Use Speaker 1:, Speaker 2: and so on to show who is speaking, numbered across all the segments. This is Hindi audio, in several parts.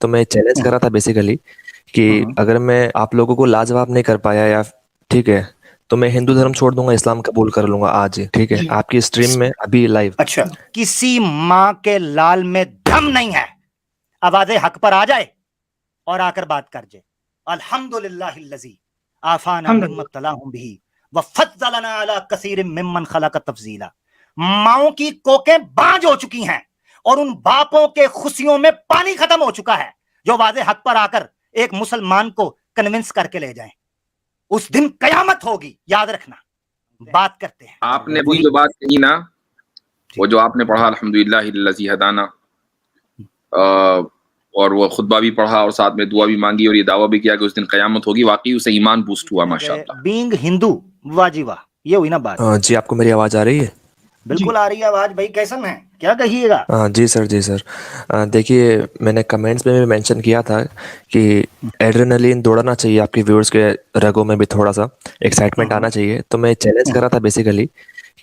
Speaker 1: तो मैं चैलेंज कर रहा था बेसिकली कि
Speaker 2: हम्म।
Speaker 1: अगर मैं आप लोगों को लाजवाब नहीं कर पाया या ठीक है तो मैं हिंदू धर्म छोड़ दूंगा, इस्लाम कबूल कर लूंगा आज ही, ठीक है,
Speaker 2: जी।
Speaker 1: आपकी स्ट्रीम में अभी लाइव।
Speaker 2: अच्छा, किसी माँ के लाल में दम नहीं है, आवाज़े हक पर आ जाए और आकर बात कर जाए। अल्हम्दुलिल्लाहिल्लज़ी आफाना मिम्मा इब्तलाहुम बिही व फद्दलना अला कसीरिम मिम्मन खलक़ तफ़ज़ीला। माओं की कोकें बांझ हो चुकी हैं और उन बापों के खुशियों में पानी खत्म हो चुका है जो वाज़े हक पर आकर एक मुसलमान को कन्विंस करके ले जाएं। उस दिन कयामत होगी, याद रखना। बात करते हैं।
Speaker 3: आपने अभी जो बात कही ना, वो जो आपने पढ़ा अल्हम्दुलिल्लाहिल्लज़ी हदाना, और वो खुतबा भी पढ़ा और साथ में दुआ भी मांगी और ये दावा भी किया कि उस दिन कयामत होगी, वाकई उससे ईमान बूस्ट हुआ माशाअल्लाह।
Speaker 2: बीइंग हिंदू, वाह जी वाह, ये हुई ना बात।
Speaker 1: जी, आपको मेरी आवाज आ रही है?
Speaker 2: बिल्कुल आ रही है आवाज। भाई कैसन है, क्या कहिएगा?
Speaker 1: जी सर, जी सर। देखिए, मैंने कमेंट्स में भी मेंशन किया था कि एड्रेनलिन दौड़ना चाहिए आपके व्यूअर्स के रगों में भी, थोड़ा सा एक्साइटमेंट आना चाहिए। तो मैं चैलेंज कर रहा था बेसिकली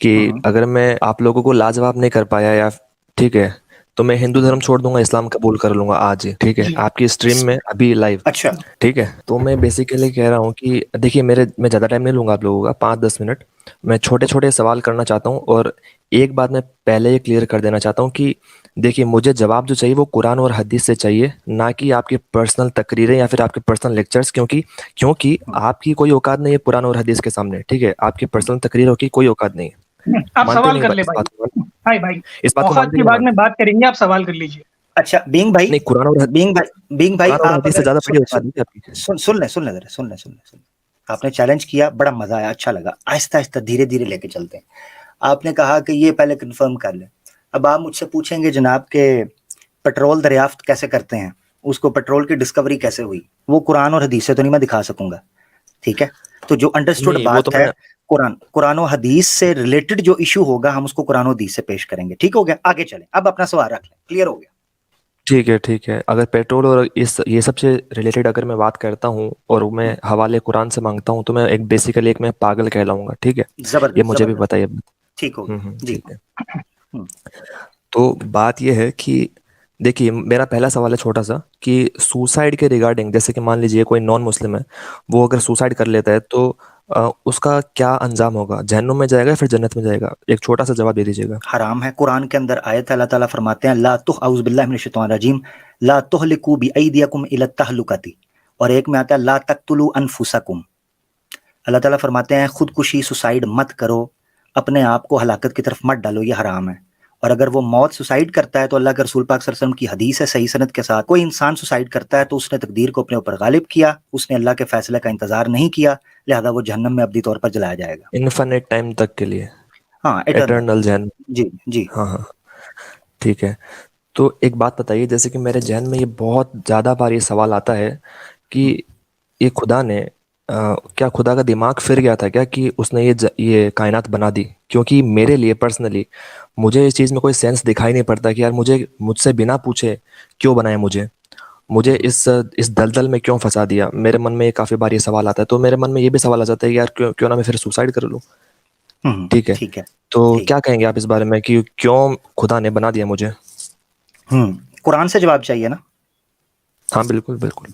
Speaker 1: कि अगर मैं आप लोगों को लाजवाब नहीं कर पाया या ठीक है तो मैं हिंदू धर्म छोड़ दूंगा, इस्लाम कबूल कर लूंगा आज ही, ठीक है, आपकी स्ट्रीम में अभी लाइव।
Speaker 2: अच्छा,
Speaker 1: ठीक है, तो मैं बेसिकली कह रहा हूँ कि देखिए मैं ज़्यादा टाइम नहीं लूंगा आप लोगों का, 5-10 मिनट। मैं छोटे छोटे सवाल करना चाहता हूँ और एक बात मैं पहले ही क्लियर कर देना चाहता हूँ कि देखिए, मुझे जवाब जो चाहिए वो कुरान और हदीस से चाहिए, ना कि आपकी पर्सनल तकरीरें या फिर आपके पर्सनल लेक्चर्स, क्योंकि आपकी कोई औकात नहीं है कुरान और हदीस के सामने, ठीक है, आपकी पर्सनल तकरीरों की कोई औकात नहीं है।
Speaker 4: आप
Speaker 1: मानते
Speaker 4: सवाल
Speaker 1: नहीं
Speaker 4: कर
Speaker 1: बा-
Speaker 4: ले
Speaker 1: इस
Speaker 4: भाई।
Speaker 1: बात को
Speaker 4: भाई भाई
Speaker 1: इस बात को
Speaker 4: औकात
Speaker 1: मानते
Speaker 4: की
Speaker 1: नहीं
Speaker 4: बाद में
Speaker 1: मानते?
Speaker 4: बात करेंगे, आप सवाल कर लीजिए।
Speaker 2: अच्छा बीइंग भाई,
Speaker 1: नहीं,
Speaker 2: बीइंग भाई
Speaker 1: कुरान और
Speaker 2: आप
Speaker 1: हदीस से
Speaker 2: अगर
Speaker 1: ज़्यादा बड़ी औकात नहीं है आपकी।
Speaker 2: सुन ले जरा, सुन ले। आपने चैलेंज किया, बड़ा मजा आया, अच्छा लगा। आहिस्ता आहिस्ता धीरे धीरे लेके चलते हैं। आपने कहा कि ये पहले कंफर्म कर ले। अब आप मुझसे पूछेंगे जनाब के पेट्रोल दरियाफ्त कैसे करते हैं, उसको पेट्रोल की डिस्कवरी कैसे हुई, वो कुरान और हदीस से तो नहीं मैं दिखा सकूंगा, ठीक है? तो जो अंडरस्टूड
Speaker 1: नहीं, वो
Speaker 2: बात
Speaker 1: तो
Speaker 2: है,
Speaker 1: मैं
Speaker 2: कुरान और हदीस से रिलेटेड जो इशू होगा हम उसको कुरान और हदीस से पेश करेंगे। ठीक हो गया? आगे चलें, अब अपना सवाल रख लें। क्लियर हो गया?
Speaker 1: ठीक है। अगर पेट्रोल और इस ये सब से रिलेटेड अगर मैं बात करता हूँ और मैं हवाले कुरान से मांगता हूँ तो मैं एक बेसिकली एक मैं पागल कहलाऊंगा, ठीक है, ये
Speaker 2: जबरदस्त
Speaker 1: मुझे भी
Speaker 2: जबरदस्त,
Speaker 1: बताइए।
Speaker 2: ठीक हो गया जी।
Speaker 1: ठीक है। तो बात ये है कि देखिए, मेरा पहला सवाल है छोटा सा कि सुसाइड के रिगार्डिंग, जैसे कि मान लीजिए कोई नॉन मुस्लिम है, वो अगर सुसाइड कर लेता है तो उसका क्या अंजाम होगा? जहन्नुम में जाएगा या फिर जन्नत में जाएगा? एक छोटा सा जवाब दे दीजिएगा।
Speaker 2: हराम है। कुरान के अंदर आयत अल्लाह ताला फरमाते हैं ला तुह औज़ु बिल्लाहि मिनश शैतानिर रजीम ला तुहलिकू बिअयदिकुम इला तहलुकती, और एक में आता है ला तक़तुलू अनफुसकुम। अल्लाह ताला फरमाते हैं खुदकुशी, सुसाइड मत करो, अपने आप को हलाकत की तरफ मत डालो, ये हराम है। और अगर वो मौत सुसाइड करता है तो अल्लाह के रसूल पाक सल्लल्लाहु अलैहि वसल्लम की हदीस है सही सनद के साथ, कोई इंसान सुसाइड करता है तो उसने तकदीर को अपने ऊपर गालिब किया, उसने अल्लाह के फैसले का इंतजार नहीं किया, लिहाजा वो जहन्नम में अबदी तौर पर जलाया जाएगा।
Speaker 1: इनफिनिट टाइम तक के लिए,
Speaker 2: हाँ, इटर्नल।
Speaker 1: एटर्नल जहन।
Speaker 2: जी जी।
Speaker 1: हाँ हाँ, ठीक है। तो एक बात बताइए, जैसे कि मेरे जहन में ये बहुत ज़्यादा बार ये सवाल आता है कि ये खुदा ने क्या खुदा का दिमाग फिर गया था क्या कि उसने ये कायनात बना दी? क्योंकि मेरे लिए पर्सनली मुझे इस चीज़ में कोई सेंस दिखाई नहीं पड़ता कि यार मुझसे बिना पूछे क्यों बनाया, मुझे इस दलदल में क्यों फंसा दिया। मेरे मन में काफ़ी बार ये सवाल आता है, तो मेरे मन में ये भी सवाल आ जाता है कि यार क्यों ना मैं फिर सुसाइड कर लूँ। ठीक है,
Speaker 2: ठीक है।
Speaker 1: तो
Speaker 2: ठीक।
Speaker 1: क्या कहेंगे आप इस बारे में कि क्यों खुदा ने बना दिया मुझे?
Speaker 2: कुरान से जवाब चाहिए ना?
Speaker 1: हाँ बिल्कुल बिल्कुल।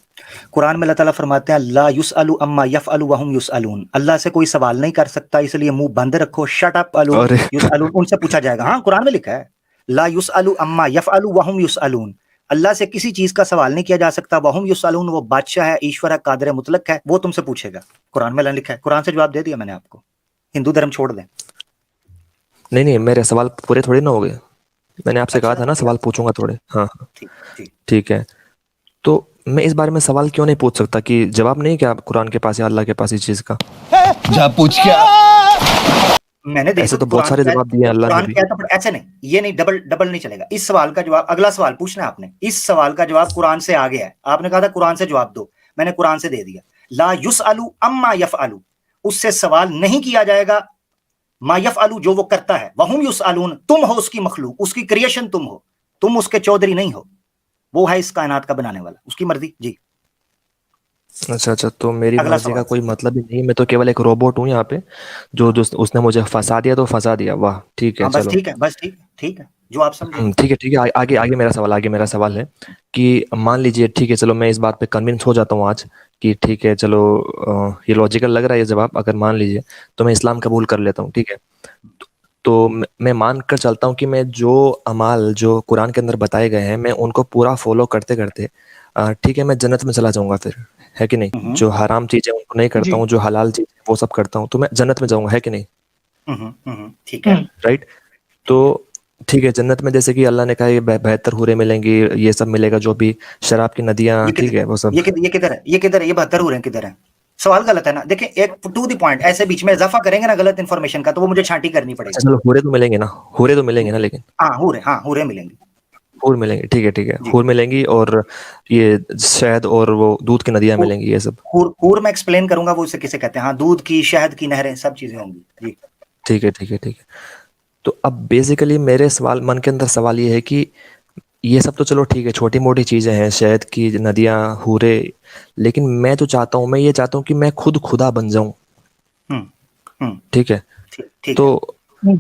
Speaker 2: कुरान में अल्लाह ताला फरमाते हैं ला युसअलु अम्मा यफअलु वहुम युसअलून। अल्लाह से कोई सवाल नहीं कर सकता, इसलिए मुंह बंद रखो। शट अप अलू
Speaker 1: अरे
Speaker 2: युसअलून, उनसे पूछा जाएगा। हाँ, कुरान में लिखा है ला युसअलु अम्मा यफअलु वहुम युसअलून। अल्लाह से किसी चीज का सवाल नहीं किया जा सकता। वहुम युसअलून, वो बादशाह है, ईश्वर है, कादिर मुतलक है, वो तुमसे पूछेगा। कुरान में लिखा है, कुरान से जवाब दे दिया मैंने आपको। हिंदू धर्म छोड़ दें।
Speaker 1: नहीं, मेरे सवाल पूरे थोड़ी ना हो गए। मैंने आपसे कहा
Speaker 2: अच्छा,
Speaker 1: था ना सवाल पूछूंगा थोड़े। हाँ हाँ,
Speaker 2: ठीक ठीक।
Speaker 1: ठीक है। तो मैं इस बारे में सवाल क्यों नहीं पूछ सकता कि जवाब नहीं क्या कुरान के पास या अल्लाह के पास इस चीज का?
Speaker 5: जा पूछ क्या।
Speaker 2: मैंने
Speaker 1: ऐसे
Speaker 2: देखो
Speaker 1: तो बहुत सारे जवाब दिए अल्लाह ने
Speaker 2: कुरान
Speaker 1: भी।
Speaker 2: कहता है, ऐसे नहीं, ये नहीं, डबल नहीं चलेगा। इस सवाल का जवाब, अगला सवाल पूछना है आपने, इस सवाल का जवाब कुरान से आ गया है। आपने कहा था कुरान से जवाब दो, मैंने कुरान से दे दिया। ला युसअलु अम्मा यफअलु, उससे सवाल नहीं किया जाएगा। मा यफअलु, जो वो करता है। वहुम युसअलून, तुम हो उसकी मखलूक, उसकी क्रिएशन तुम हो, तुम उसके चौधरी नहीं हो। वो है इस कायनात का बनाने वाला, उसकी मर्जी जी।
Speaker 1: अच्छा, तो मेरी
Speaker 2: अगला
Speaker 1: मर्जी का
Speaker 2: सवाल।
Speaker 1: कोई मतलब ही नहीं, मैं तो केवल एक रोबोट हूँ यहाँ पे, जो उसने मुझे फंसा दिया तो फंसा दिया। वाह, ठीक है,
Speaker 2: हाँ बस
Speaker 1: चलो।
Speaker 2: ठीक है, बस ठीक है, ठीक है। जो आप समझे।
Speaker 1: ठीक है, आगे मेरा सवाल है कि मान लीजिए, ठीक है चलो, मैं इस बात पे कन्विंस हो जाता हूँ आज कि ठीक है चलो, ये लॉजिकल लग रहा है ये जवाब, अगर मान लीजिए तो मैं इस्लाम कबूल कर लेता हूँ, ठीक है। तो मैं मान कर चलता हूँ कि मैं जो अमाल जो कुरान के अंदर बताए गए हैं मैं उनको पूरा फॉलो करते करते ठीक है मैं जन्नत में चला जाऊंगा फिर, है कि नहीं? जो हराम चीज़ है उनको नहीं करता
Speaker 4: जी।
Speaker 1: हूँ, जो हलाल चीज़ है वो सब करता हूँ, तो मैं जन्नत में जाऊंगा, है कि नहीं?
Speaker 2: ठीक है।
Speaker 1: राइट। तो ठीक है, जन्नत में जैसे कि अल्लाह ने कहा ये बेहतर हूरें मिलेंगी, ये सब मिलेगा, जो भी शराब की नदियाँ, ठीक है वो सब।
Speaker 2: ये किधर है, ये किधर है, ये 72 हो रहे हैं किधर है? सवाल गलत है ना। देखिए, एक टू द पॉइंट, ऐसे बीच में इजाफा करेंगे ना गलत इन्फॉर्मेशन का, तो वो मुझे छांटी करनी
Speaker 1: अच्छा
Speaker 2: पड़ेगी।
Speaker 1: चलो, हूरें तो मिलेंगे ना, हूरें तो मिलेंगे ना, लेकिन
Speaker 2: हाँ हूरे मिलेंगी
Speaker 1: हूर मिलेंगे, ठीक है,
Speaker 2: जी।
Speaker 1: हूर मिलेंगी, और ये शहद और वो दूध की नदियाँ
Speaker 2: हूर
Speaker 1: मिलेंगी, ये सब।
Speaker 2: हूर मैं एक्सप्लेन करूंगा वो उसे किसे कहते हैं। हाँ, दूध की, शहद की नहरें, सब चीजें होंगी जी।
Speaker 1: ठीक है। तो अब बेसिकली मेरे सवाल मन के अंदर सवाल ये है कि ये सब तो चलो ठीक है, छोटी मोटी चीज़ें हैं, शहद की नदियाँ, हूरे, लेकिन मैं जो चाहता हूँ, मैं ये चाहता हूँ कि मैं खुद खुदा बन जाऊं, ठीक है।
Speaker 2: ठीक
Speaker 1: तो
Speaker 2: है।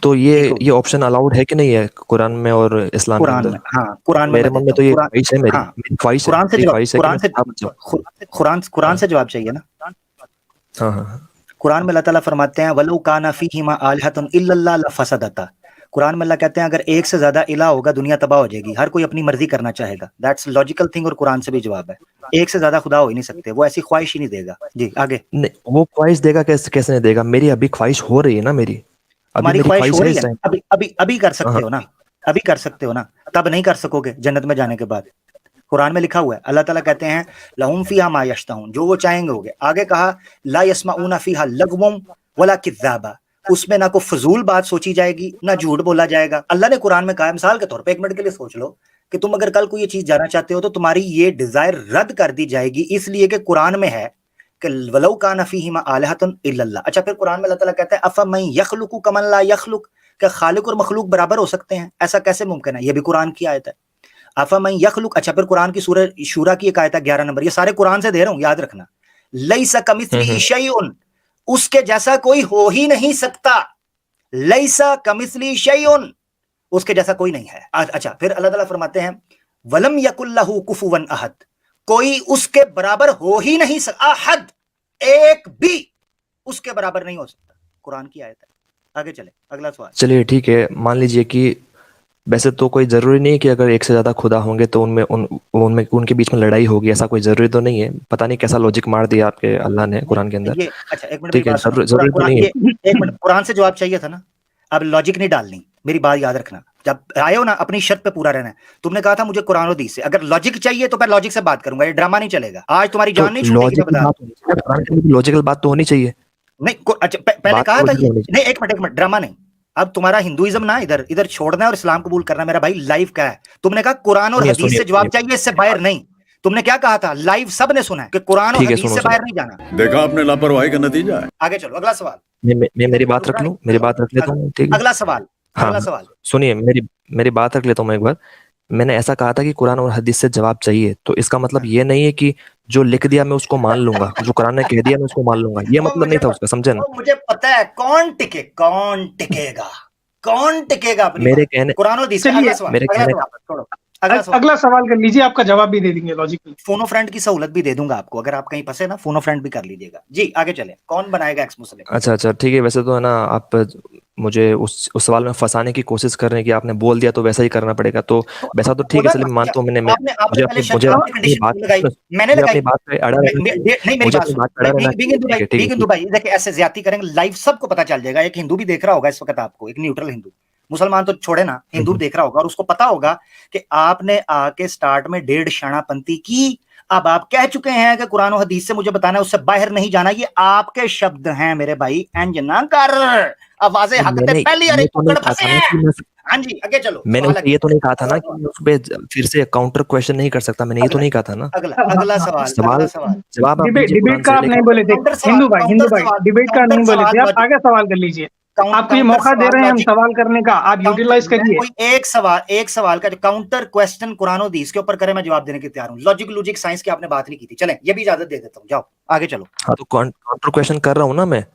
Speaker 1: तो
Speaker 2: देखो,
Speaker 1: ये ऑप्शन अलाउड है कि नहीं है कुरान में और इस्लाम के
Speaker 2: कुरान में,
Speaker 1: अंदर?
Speaker 2: हाँ कुरान में
Speaker 1: मेरे
Speaker 2: मैं
Speaker 1: मन में
Speaker 2: देता
Speaker 1: तो
Speaker 2: हूँ।
Speaker 1: ये
Speaker 2: कुरान,
Speaker 1: ख्वाहिश है,
Speaker 2: हाँ
Speaker 1: मेरी ख्वाहिश है,
Speaker 2: कुरान से
Speaker 1: मेरी
Speaker 2: जवाब,
Speaker 1: ख्वाहिश है कि मैं खुदा बन जाऊं।
Speaker 2: कुरान से जवाब चाहिए ना।
Speaker 1: हाँ।
Speaker 2: कुरान में अल्लाह ताला फरमाते हैं वलौ काना फीहिमा आलिहतुन इल्लल्लाह लफसदता। कुरान में अल्लाह कहते हैं अगर एक से ज्यादा इलाह होगा दुनिया तबाह हो जाएगी, हर कोई अपनी मर्जी करना चाहेगा। दैट्स लॉजिकल थिंग, और कुरान से भी जवाब है। एक से ज्यादा खुदा हो ही नहीं सकते, वो ऐसी ख्वाहिश ही नहीं देगा जी। आगे,
Speaker 1: नहीं, वो ख्वाहिश देगा कैसे, कैसे नहीं देगा? मेरी अभी ख्वाहिश हो रही है ना, मेरी अभी
Speaker 2: तुम्हारी
Speaker 1: मेरी
Speaker 2: ख्वाहिश हो
Speaker 1: ख्वाहिश है
Speaker 2: रही है
Speaker 1: इस
Speaker 2: ना,
Speaker 1: टाइम।
Speaker 2: अभी अभी अभी कर सकते
Speaker 1: हाँ
Speaker 2: हो ना, अभी कर सकते हो ना, तब नहीं कर सकोगे जन्नत में जाने के बाद। कुरान में लिखा हुआ है, अल्लाह ताला कहते हैं लहुम फीहा मा यश्ताऊन, जो वो चाहेंगे होगे। आगे कहा ला यस्माऊना फीहा लगवम वला किज़ाबा, उसमें ना कोई फजूल बात सोची जाएगी ना झूठ बोला जाएगा। अल्लाह ने कुरान में कहा, मिसाल के तौर पे एक मिनट के लिए सोच लो कि तुम अगर कल को ये चीज जाना चाहते हो तो तुम्हारी ये डिजायर रद्द कर दी जाएगी, इसलिए कि कुरान में है कि वलौ काना फीहिमा आलिहतुन इल्लल्लाह। अच्छा, फिर कुरान में अल्लाह ताला कहता है अफमन यखलुकु कमन ला यखलुक, क्या खालिक और मखलूक बराबर हो सकते हैं? ऐसा कैसे मुमकिन है? ये भी कुरान की आयत है। अफमन यखलुक, अच्छा फिर कुरान की सूरह शूरा की एक आयत है 11 नंबर, ये सारे कुरान से दे रहा हूं, याद रखना। लैसा कमिस्लिही शैउन, उसके जैसा कोई हो ही नहीं सकता। लैसा कमिस्लिही शैउन, उसके जैसा कोई नहीं है। अच्छा, फिर अल्लाह ताला फरमाते हैं वलम यकुल लहू कुफुवन अहद, कोई उसके बराबर हो ही नहीं सकता। अहद, एक भी उसके बराबर नहीं हो सकता। कुरान की आयत है। आगे चले, अगला सवाल।
Speaker 1: चलिए ठीक है, मान लीजिए कि वैसे तो कोई ज़रूरी नहीं है कि अगर एक से ज़्यादा खुदा होंगे तो उनमें उनके बीच में लड़ाई होगी, ऐसा कोई ज़रूरी तो नहीं है। पता नहीं कैसा लॉजिक मार दिया आपके अल्लाह ने कुरान के अंदर।
Speaker 2: ये अच्छा, एक मिनट मेरी
Speaker 1: ठीक है,
Speaker 2: बात सुनो।
Speaker 1: ज़रूरी तो नहीं है।
Speaker 2: ये एक मिनट, कुरान से जवाब चाहिए था ना, अब लॉजिक नहीं डालनी। मेरी बात याद रखना, जब आए हो ना अपनी शर्त पे पूरा रहना है। तुमने कहा था मुझे कुरान और हदीस से, अगर लॉजिक चाहिए तो मैं लॉजिक से बात करूंगा, ये ड्रामा नहीं चलेगा। आज तुम्हारी
Speaker 1: तो
Speaker 2: जान नहीं छूटेगी, मैं
Speaker 1: लॉजिकल
Speaker 2: बता।
Speaker 1: बात होनी चाहिए, कुरान के अंदर लॉजिकल बात तो होनी चाहिए।
Speaker 2: नहीं अच्छा, पहले
Speaker 1: बात
Speaker 2: कहा था
Speaker 1: लॉजिकल
Speaker 2: ये
Speaker 1: होनी चाहिए।
Speaker 2: नहीं। एक मिनट, ड्रामा नहीं। अब तुम्हारा हिंदुइज्म ना इधर इधर छोड़ना है और इस्लाम कबूल करना, मेरा भाई लाइव का है। तुमने कहा कुरान और
Speaker 1: सुनिए
Speaker 2: हदीस
Speaker 1: सुनिए
Speaker 2: से जवाब
Speaker 1: सुनिए।
Speaker 2: चाहिए, इससे बाहर नहीं। तुमने क्या कहा था? लाइव सब ने सुना है कि कुरान और
Speaker 1: ठीक है,
Speaker 2: हदीस
Speaker 1: सुनो
Speaker 2: से
Speaker 1: सुनो,
Speaker 2: बाहर नहीं जाना।
Speaker 5: देखा आपने लापरवाही का नतीजा है।
Speaker 2: आगे चलो, अगला सवाल।
Speaker 1: मैं मेरी बात रख लूं, मेरी बात रख लेता हूँ, ठीक है।
Speaker 2: अगला सवाल,
Speaker 1: हाँ
Speaker 2: अगला
Speaker 1: हाँ,
Speaker 2: सवाल।
Speaker 1: सुनिए, मेरी बात रख लेता हूँ मैं एक बार। मैंने ऐसा कहा था कि कुरान और हदीस से जवाब चाहिए, तो इसका मतलब ये नहीं है कि जो लिख दिया मैं उसको मान लूंगा, जो कुरान ने कह दिया मैं उसको मान लूंगा, ये मतलब नहीं था उसका, समझे ना?
Speaker 2: मुझे पता है कौन टिकेगा, कौन टिकेगा अपनी
Speaker 1: मेरे
Speaker 2: बात।
Speaker 1: कहने
Speaker 2: कुरान और हदीस।
Speaker 4: चलिए,
Speaker 2: अगला सवाल,
Speaker 1: मेरे
Speaker 2: अगला
Speaker 1: कहने
Speaker 2: सवाल
Speaker 1: का
Speaker 2: छोड़ो, अगला सवाल।
Speaker 4: अगला सवाल कर लीजिए, आपका जवाब भी दे देंगे लॉजिकली।
Speaker 2: फोनो फ्रेंड की सहूलत भी दे दूंगा आपको, अगर आप कहीं फंसे ना, फोनो फ्रेंड भी कर लीजिएगा जी। आगे चले, कौन बनाएगा एक्स मुस्लिम?
Speaker 1: अच्छा ठीक है, वैसे तो है ना, आप मुझे उस सवाल में फंसाने की कोशिश कर रहे हैं कि आपने बोल दिया तो वैसा ही करना पड़ेगा, तो वैसा तो ठीक है,
Speaker 2: बोला
Speaker 1: चलिए
Speaker 2: ना,
Speaker 1: मानता हूँ।
Speaker 2: आपने आपने
Speaker 1: मुझे
Speaker 2: पहले
Speaker 1: अपनी
Speaker 2: शर्त,
Speaker 1: मुझे
Speaker 2: आपने
Speaker 1: अपनी
Speaker 2: कंडीशन
Speaker 1: बात
Speaker 2: लगाई, मैंने
Speaker 1: मुझे
Speaker 2: लगाई।
Speaker 1: अपनी बात पे अड़ा रहना चाहिए।
Speaker 2: नहीं, मेरी
Speaker 1: मुझे
Speaker 2: बात
Speaker 1: अपनी
Speaker 2: सुन।
Speaker 1: बात पे अड़ा रहना
Speaker 2: बिग
Speaker 1: चाहिए।
Speaker 2: हिंदू
Speaker 1: ठीक
Speaker 2: भाई,
Speaker 1: है, ठीक
Speaker 2: बिग
Speaker 1: है,
Speaker 2: हिंदू
Speaker 1: ठीक
Speaker 2: भाई, देखिए ऐसे ज्यादा करेंगे लाइव सबको पता चल जाएगा। एक हिंदू भी देख रहा होगा इस वक्त आपको, एक न्यूट्रल हिंदू, मुसलमान तो छोड़े ना, हिंदू भी देख रहा होगा और उसको पता होगा कि आपने आके स्टार्ट में 1.5 शानापंती की। अब आप कह चुके हैं कि कुरान और हदीस से मुझे बताना है, उससे बाहर नहीं जाना। ये आपके शब्द हैं मेरे भाई, एंज ना कर। आवाजें
Speaker 1: तो
Speaker 2: हक ते
Speaker 1: मैंने
Speaker 2: पहली अरे
Speaker 1: ये तो नहीं
Speaker 2: कुकड़
Speaker 1: कहा
Speaker 2: फंसे
Speaker 1: था ना कि
Speaker 2: हैं।
Speaker 1: मैं
Speaker 2: हाँ जी, आगे चलो,
Speaker 1: मैंने
Speaker 2: सवाल
Speaker 1: उससे
Speaker 2: आगे।
Speaker 1: ये तो नहीं कहा था ना
Speaker 2: अगला
Speaker 1: कि
Speaker 2: सवाल,
Speaker 1: मैं उस पे फिर से काउंटर क्वेश्चन नहीं कर सकता, मैंने ये तो
Speaker 2: अगला
Speaker 1: नहीं कहा था ना।
Speaker 2: अगला अगला सवाल, अगला
Speaker 1: सवाल
Speaker 2: सवाल।
Speaker 1: जवाब आप
Speaker 4: डिबेट
Speaker 1: दीजिए कुरान
Speaker 4: डिबेट का
Speaker 1: से,
Speaker 4: आप नहीं
Speaker 1: लेकिन
Speaker 4: बोले थे।
Speaker 2: काउंटर सवाल,
Speaker 4: हिंदू
Speaker 2: काउंटर
Speaker 4: भाई
Speaker 2: सवाल,
Speaker 4: डिबेट का
Speaker 2: काउंटर
Speaker 4: नहीं बोले
Speaker 2: सवाल
Speaker 4: थे आप।
Speaker 2: लॉजिक,
Speaker 4: आगे सवाल कर लीजिए, आपको ये
Speaker 2: काउंटर
Speaker 4: मौका दे
Speaker 2: सवाल
Speaker 4: रहे हैं हम
Speaker 2: लॉजिक।
Speaker 4: सवाल करने का, आप यूटिलाइज करिए।
Speaker 2: कोई एक सवाल का काउंटर क्वेश्चन कुरान और हदीस के ऊपर करे, मैं जवाब देने के तैयार हूं। लॉजिक लॉजिक साइंस की आपने बात नहीं की थी, चलें ये भी इजाजत दे देता हूं, जाओ आगे चलो।
Speaker 1: हाँ, तो काउंटर क्वेश्चन कर रहा हूँ ना मैं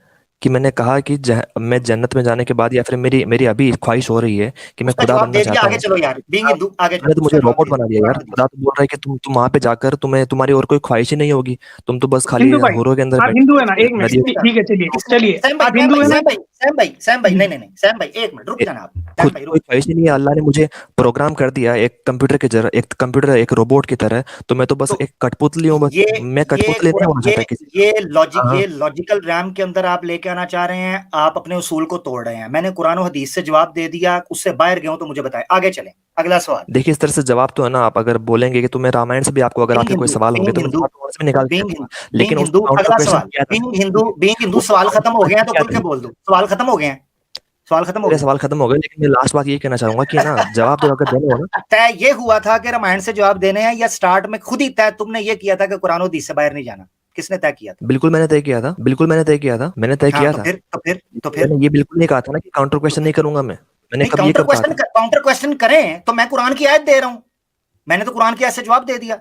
Speaker 1: कि मैंने कहा कि मैं जन्नत में जाने के बाद या फिर मेरी मेरी अभी ख्वाहिश हो रही है कि मैं
Speaker 2: उसका
Speaker 1: खुदा
Speaker 2: जवाब
Speaker 1: बनना
Speaker 2: दे दिया,
Speaker 1: चाहता
Speaker 2: आगे
Speaker 1: हूँ।
Speaker 2: चलो यार, बीइंग हिंदू, आगे
Speaker 1: तूने तो मुझे
Speaker 2: उसका जवाब
Speaker 1: रोबोट
Speaker 2: दे
Speaker 1: बना
Speaker 2: दिया,
Speaker 1: दिया यार।
Speaker 2: कुरान हदीस।
Speaker 1: खुदा तो बोल रहा है कि तुम वहां पे जाकर तुम तुम्हारी और कोई ख्वाहिश ही नहीं होगी, तुम तो बस खाली
Speaker 4: हिंदू भाई,
Speaker 1: हूरों के अंदर
Speaker 4: आप
Speaker 1: बैठे
Speaker 4: हिंदू है ना, एक मिनट,
Speaker 1: नदियों
Speaker 2: किसने
Speaker 4: ठीक है, चलिए
Speaker 2: किसने
Speaker 4: चलिए,
Speaker 2: सैम भाई,
Speaker 4: आप
Speaker 2: सैम
Speaker 4: हिंदू
Speaker 2: भाई,
Speaker 4: है ना।
Speaker 2: सैम भाई, सैम भाई, सैम भाई, नहीं नहीं नहीं, सैम भाई एक मिनट रुक जाना आप, सैम
Speaker 1: खुद
Speaker 2: भाई
Speaker 1: कोई
Speaker 2: रुक।
Speaker 1: ख्वाहिश ही नहीं है। अल्लाह ने मुझे प्रोग्राम कर दिया एक कंप्यूटर के जरा, एक कंप्यूटर एक रोबोट की तरह, तो मैं तो बस
Speaker 2: तो
Speaker 1: एक कठपुतली हूँ बस।
Speaker 2: ये
Speaker 1: मैं कठपुतली नहीं होना
Speaker 2: ये
Speaker 1: चाहता किसी का।
Speaker 2: ये लॉजिक,
Speaker 1: हाँ
Speaker 2: ये लॉजिकल रैम के अंदर आप लेके आना चाह रहे हैं, आप अपने उसूल को तोड़ रहे हैं। मैंने कुरान और हदीस से जवाब दे दिया, उससे बाहर गए हो तो मुझे बताएं, आगे चलें, अगला सवाल।
Speaker 1: देखिए, इस तरह से जवाब तो है ना, आप अगर बोलेंगे कि तुम्हें रामायण से भी आपको अगर
Speaker 2: बीइंग
Speaker 1: आपके कोई
Speaker 2: हिंदू,
Speaker 1: सवाल होंगे
Speaker 2: बीइंग
Speaker 1: तो मैं
Speaker 2: हिंदू,
Speaker 1: जवाब वहां से भी निकाल के
Speaker 2: बीइंग
Speaker 1: दूंगा।
Speaker 2: हिंदू,
Speaker 1: लेकिन
Speaker 2: बीइंग हिंदू,
Speaker 1: उसका काउंटर
Speaker 2: अगला
Speaker 1: क्वेश्चन
Speaker 2: सवाल।
Speaker 1: क्या था?
Speaker 2: बीइंग हिंदू, बीइंग हिंदू,
Speaker 1: उसका
Speaker 2: सवाल
Speaker 1: काउंटर
Speaker 2: खत्म हो गए हैं
Speaker 1: क्वेश्चन
Speaker 2: तो
Speaker 1: क्या
Speaker 2: खुल के
Speaker 1: थे?
Speaker 2: बोल दो, सवाल खत्म हो गए हैं, सवाल खत्म हो
Speaker 1: मेरे
Speaker 2: गए।
Speaker 1: सवाल खत्म हो गए, लेकिन मैं लास्ट बात ये कहना चाहूंगा कि ना, जवाब तो अगर देने हो ना।
Speaker 2: तय ये हुआ था कि रामायण से जवाब देने हैं, या स्टार्ट में खुद ही तय तुमने ये किया था कि कुरान और हदीस से बाहर नहीं जाना? किसने तय किया था?
Speaker 1: बिल्कुल मैंने तय किया था, बिल्कुल मैंने तय किया था, मैंने तय
Speaker 2: हाँ,
Speaker 1: किया
Speaker 2: तो
Speaker 1: था।
Speaker 2: फिर तो फिर तो फिर
Speaker 1: मैंने ये बिल्कुल नहीं कहा था ना कि काउंटर
Speaker 2: तो
Speaker 1: क्वेश्चन
Speaker 2: फिर
Speaker 1: नहीं करूंगा मैं। मैंने
Speaker 2: नहीं,
Speaker 1: कब ये कब कहा था?
Speaker 2: काउंटर क्वेश्चन करें तो मैं कुरान की आयत दे रहा हूं, मैंने तो कुरान की आयत से जवाब दे दिया।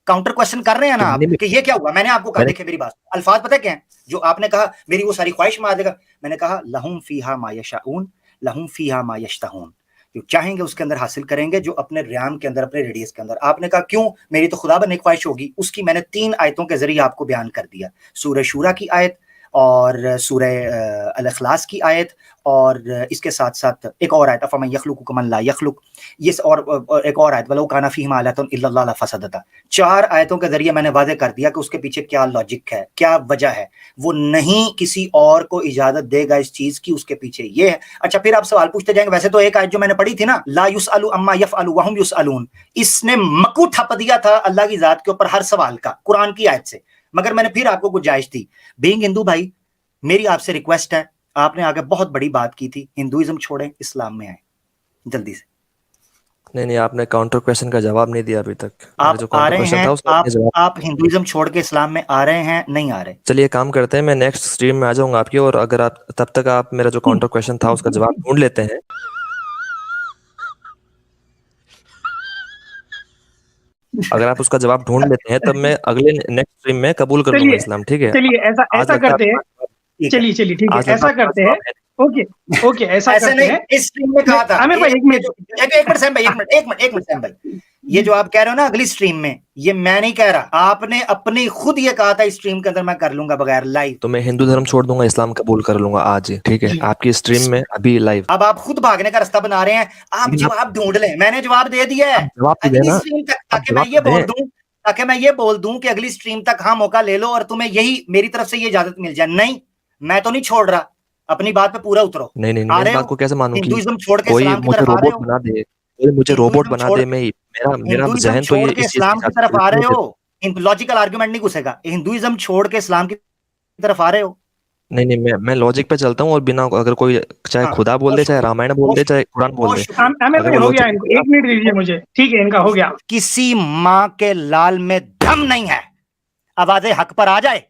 Speaker 2: काउंटर क्वेश्चन कर रहे हैं ना
Speaker 1: तो
Speaker 2: आप
Speaker 1: नहीं,
Speaker 2: कि ये क्या हुआ? मैंने आपको कहा,
Speaker 1: मैंने
Speaker 2: देखिए मेरी बात, अल्फाज पता क्या है जो आपने कहा, मेरी वो सारी ख्वाहिश मार देगा। मैंने कहा लहुम फीहा मा यशाऊन, लहुम फीहा मा यश्तहून, जो चाहेंगे उसके अंदर हासिल करेंगे, जो अपने रैम के अंदर, अपने रेडियस के अंदर। आपने कहा क्यों? मेरी तो खुदा बनने की ख्वाहिश होगी। उसकी मैंने 3 आयतों के जरिए आपको बयान कर दिया, सूरह शूरा की आयत और सूरह अल इखलास की आयत, और इसके साथ साथ एक और आयत अफमन यखलुकु कमन ला यखलुक, ये और एक और आयत वलो काना फीहिमा आयतुन इल्लल्लाह लफसदता। 4 आयतों के जरिए मैंने वादे कर दिया कि उसके पीछे क्या लॉजिक है, क्या वजह है। वो नहीं किसी और को इजाजत देगा इस चीज की, उसके पीछे ये है। अच्छा, फिर आप सवाल पूछते जाएंगे, वैसे तो एक आयत जो मैंने पढ़ी थी ना, ला युसअलु अम्मा यफअलु वहुम युसअलून, इसने मकू ठप दिया था अल्लाह की जात के ऊपर हर सवाल का, कुरान की आयत से। मगर मैंने फिर आपको गुंजाइश दी। बीइंग हिंदू भाई, मेरी आपसे रिक्वेस्ट है, आपने आगे बहुत बड़ी बात की थी, हिंदुइज्म छोड़ें, इस्लाम में आए जल्दी से।
Speaker 1: नहीं, आपने काउंटर क्वेश्चन का जवाब नहीं दिया अभी तक। मेरा
Speaker 2: आप
Speaker 1: जो
Speaker 2: आ
Speaker 1: काउंटर
Speaker 2: रहे
Speaker 1: क्वेश्चन
Speaker 2: हैं,
Speaker 1: था उसका आपने जवाब।
Speaker 2: आप हिंदुइज्म छोड़ के इस्लाम में आ रहे हैं, नहीं आ रहे?
Speaker 1: चलिए काम करते हैं, मैं नेक्स्ट स्ट्रीम में आ जाऊंगा आपकी, और अगर आप तब तक आप मेरा जो काउंटर क्वेश्चन था उसका जवाब ढूंढ लेते हैं। अगर आप उसका जवाब ढूंढ लेते हैं तब मैं अगले नेक्स्ट स्ट्रीम में कबूल कर लूंगा
Speaker 4: चलिए
Speaker 1: इस्लाम, ठीक है?
Speaker 4: चलिए, ऐसा
Speaker 1: आज
Speaker 4: ऐसा
Speaker 1: लगता है
Speaker 4: करते हैं,
Speaker 2: ठीक है,
Speaker 4: चलिए चलिए ठीक है,
Speaker 1: आज लगता
Speaker 4: ऐसा
Speaker 1: है
Speaker 4: करते हैं। ओके ओके, ऐसा
Speaker 2: ऐसे
Speaker 4: करते
Speaker 2: नहीं,
Speaker 4: हैं।
Speaker 2: इस स्ट्रीम में कहा था।
Speaker 4: आमिर भाई एक मिनट,
Speaker 2: एक मिनट सैम भाई, एक मिनट सैम भाई, ये जो आप कह रहे हो ना अगली स्ट्रीम में, ये मैं नहीं कह रहा, आपने अपनी खुद ये कहा था इस स्ट्रीम के अंदर मैं कर लूंगा बगैर लाइव।
Speaker 1: तो मैं हिंदू धर्म छोड़ दूंगा, इस्लाम कबूल कर लूंगा आज ही, ठीक है?
Speaker 4: जी।
Speaker 1: आपकी स्ट्रीम में अभी लाइव।
Speaker 2: अब आप खुद भागने का रास्ता बना रहे हैं, आप
Speaker 1: लेकिन
Speaker 2: जवाब ढूंढ लें, मैंने जवाब दे दिया है
Speaker 1: आप जवाब तो
Speaker 2: अगली
Speaker 1: देना,
Speaker 2: स्ट्रीम तक,
Speaker 1: आप
Speaker 2: ताकि मैं
Speaker 1: जवाब
Speaker 2: ये
Speaker 1: तो
Speaker 2: बोल
Speaker 1: दें।
Speaker 2: दूं, ताकि मैं ये बोल दूं कि अगली स्ट्रीम तक हाँ मौका ले लो और तुम्हें यही मेरी तरफ से ये इजाजत मिल जाए। नहीं, मैं तो नहीं छोड़ रहा, अपनी बात पे पूरा उतरो।
Speaker 1: नहीं,
Speaker 2: आ
Speaker 1: मैं इस
Speaker 2: रहे
Speaker 1: बात
Speaker 2: हो
Speaker 1: को कैसे मानूं कि
Speaker 2: हिंदुइज्म छोड़ के
Speaker 1: कोई
Speaker 2: इस्लाम की
Speaker 1: मुझे
Speaker 2: तरफ आ रहे
Speaker 1: रोबोट
Speaker 2: हो?
Speaker 1: बना दे, कोई मुझे रोबोट
Speaker 2: हिंदुइज्म
Speaker 1: बना
Speaker 2: छोड़
Speaker 1: दे, मैं मेरा
Speaker 2: हिंदुइज्म
Speaker 1: जहन तो
Speaker 2: छोड़
Speaker 1: ये
Speaker 2: के
Speaker 1: इस चीज
Speaker 2: इस्लाम
Speaker 1: के
Speaker 2: की
Speaker 1: साथ
Speaker 2: तरफ आ रहे
Speaker 1: नहीं देता।
Speaker 2: हो, लॉजिकल आर्गुमेंट नहीं घुसेगा। हिंदुइज्म छोड़ के इस्लाम की तरफ आ रहे हो?
Speaker 1: नहीं, मैं लॉजिक पे चलता हूँ, और बिना अगर कोई चाहे
Speaker 2: हाँ,
Speaker 1: खुदा बोल
Speaker 2: बहुत
Speaker 1: दे, चाहे
Speaker 2: शुक्रिया,
Speaker 1: रामायण बोल
Speaker 2: बहुत
Speaker 1: दे,
Speaker 2: शुक्रिया,
Speaker 1: चाहे कुरान बोल
Speaker 2: बहुत
Speaker 1: दे,
Speaker 2: शुक्रिया।
Speaker 4: आमिर
Speaker 1: अगर
Speaker 4: भाई
Speaker 1: वो
Speaker 4: हो गया,
Speaker 1: लॉजिक
Speaker 4: इनको 1 मिनट दीजिए मुझे, ठीक है, इनका हो गया।
Speaker 2: किसी माँ के लाल में दम नहीं है, आवाज़े हक पर आ जाए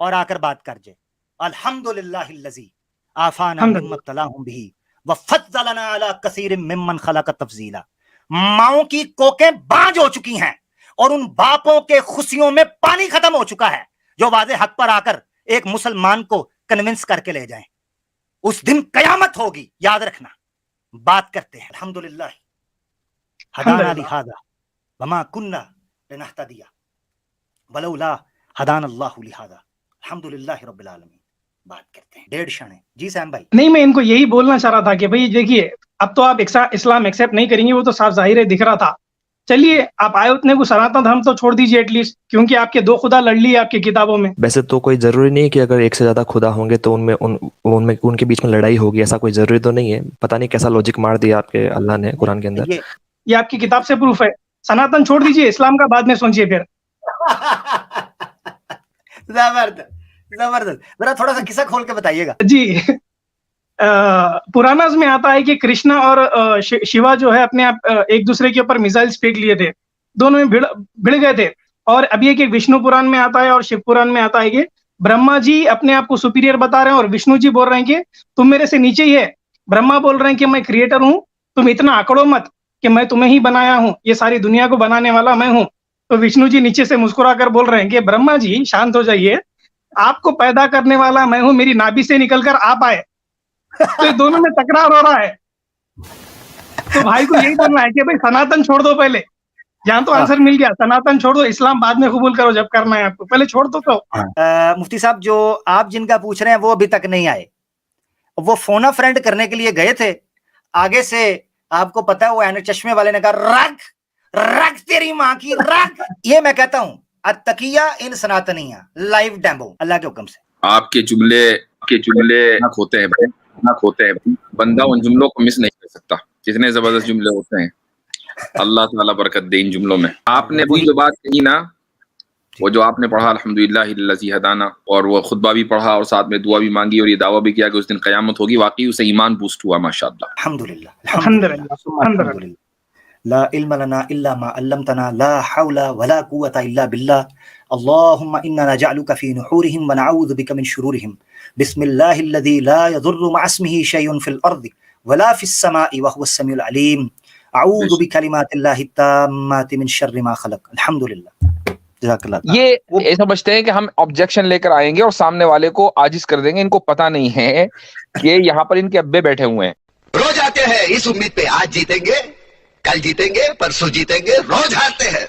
Speaker 2: और आकर बात कर जाए। अल्हम्दुलिल्लाहिल्लज़ी आफाना मिम्मा इब्तलाहुम बिही व फज़्ज़लना अला कसीरिम मिम्मन खलक़ तफ़ज़ीला। माओं की कोकें बांझ हो चुकी हैं और उन बापों के खुशियों में पानी खत्म हो चुका है जो वाज़े हक पर आकर एक मुसलमान को कन्विंस करके ले जाएं। उस दिन कयामत होगी, याद रखना। बात करते हैं। अल्हम्दुलिल्लाह हदाना लिहादा वमा कुन्ना लिनहतदिया वलौला हदान अल्लाहु लिहादा अल्हम्दुलिल्लाहि रब्बिल आलमीन। बात करते हैं 1.5 क्षण है। जी सैम भाई।
Speaker 4: नहीं, मैं इनको यही बोलना चाह रहा था कि भाई देखिए, अब तो आप इस्लाम एक्सेप्ट नहीं करेंगे, वो तो साफ जाहिर है, दिख रहा था। चलिए, आप आए उतने को सनातन धर्म तो छोड़ दीजिए एटलीस्ट, क्योंकि आपके 2 खुदा लड़ लिए आपकी किताबों में।
Speaker 1: वैसे तो कोई जरूरी नहीं है कि अगर एक से ज्यादा खुदा होंगे तो उनमें उनके बीच में लड़ाई होगी, ऐसा कोई जरूरी तो नहीं है। पता नहीं कैसा लॉजिक मार दिया आपके अल्लाह ने कुरान के अंदर।
Speaker 4: ये आपकी किताब से प्रूफ है। सनातन छोड़ दीजिए, इस्लाम का बाद में सोचिए फिर।
Speaker 2: जबरदस्त जबरदस्त, जरा थोड़ा सा किस्सा खोल के बताइएगा
Speaker 4: जी। पुराणास में आता है कि कृष्णा और शिवा जो है अपने आप एक दूसरे के ऊपर मिसाइल्स फेंक लिए थे, दोनों में भिड़ गए थे। और अभी एक विष्णु पुराण में आता है और शिव पुराण में आता है कि ब्रह्मा जी अपने आप को सुपीरियर बता रहे हैं और विष्णु जी बोल रहे हैं कि तुम मेरे से नीचे ही है। ब्रह्मा बोल रहे हैं कि मैं क्रिएटर हूं, तुम इतना आंकड़ो मत कि मैं तुम्हें ही बनाया हूं, ये सारी दुनिया को बनाने वाला मैं हूं। तो विष्णु जी नीचे से मुस्कुरा कर बोल रहे हैं कि ब्रह्मा जी शांत हो जाइए, आपको पैदा करने वाला मैं हूं, मेरी नाभि से निकलकर आप आए। तो ये दोनों में तकरार हो रहा है। तो भाई को यही बोलना है कि भाई सनातन छोड़ दो पहले। यहाँ तो आंसर मिल गया, सनातन छोड़ दो, इस्लाम बाद में कबूल करो जब करना है आपको, पहले छोड़ दो। तो
Speaker 2: मुफ्ती साहब, जो आप जिनका पूछ रहे हैं वो अभी तक नहीं आए। वो फोन फ्रेंड करने के लिए गए थे, आगे से आपको पता है वो ऐन चश्मे वाले ने कहा रख रख तेरी माँ की रख। ये मैं कहता हूँ अत्तकिया इन सनातनिया लाइव डेमो अल्लाह के हुक्म से।
Speaker 3: आपके जुमले हक होते हैं भाई, हक होते हैं। बंदा उन जुमलों को मिस नहीं कर सकता, कितने जबरदस्त जुमले होते हैं। अल्लाह ताला बरकत दे इन जुमलों में। आपने वही जो बात कही ना, वो जो आपने पढ़ा अल्हम्दुलिल्लाहिल्लज़ी हदाना, और वो खुतबा भी पढ़ा और साथ में दुआ भी मांगी और ये दावा भी किया कि उस दिन क़यामत होगी, वाकई उससे ईमान बूस्ट हुआ माशाअल्लाह।
Speaker 2: अल्हम्दुलिल्लाह अल्हम्दुलिल्लाह। ला इल्म लना इल्ला मा अल्लमतना ला हौला वला कुव्वता इल्ला बिल्लाह। अल्लाहुम्मा इन्ना नजअलुका फी नुहूरिहिम व नऊज़ु बिका मिन शुरूरिहिम। बिस्मिल्लाहिल्लज़ी ला यदुर्रु मअ इस्मिही शैउन फिल अर्दि वला फिस समाई व हुवस समीउल अलीम। अऊज़ु बिकलिमातिल्लाहि ताम्माति मिन शर्रि मा खलक। अल्हम्दुलिल्लाह।
Speaker 6: ये समझते हैं कि हम ऑब्जेक्शन लेकर आएंगे और सामने वाले को आजिज कर देंगे। इनको पता नहीं है कि यहाँ पर इनके अब्बे बैठे हुए हैं।
Speaker 7: रोज आते हैं इस उम्मीद पे आज जीतेंगे, कल जीतेंगे, परसों जीतेंगे, रोज हारते हैं।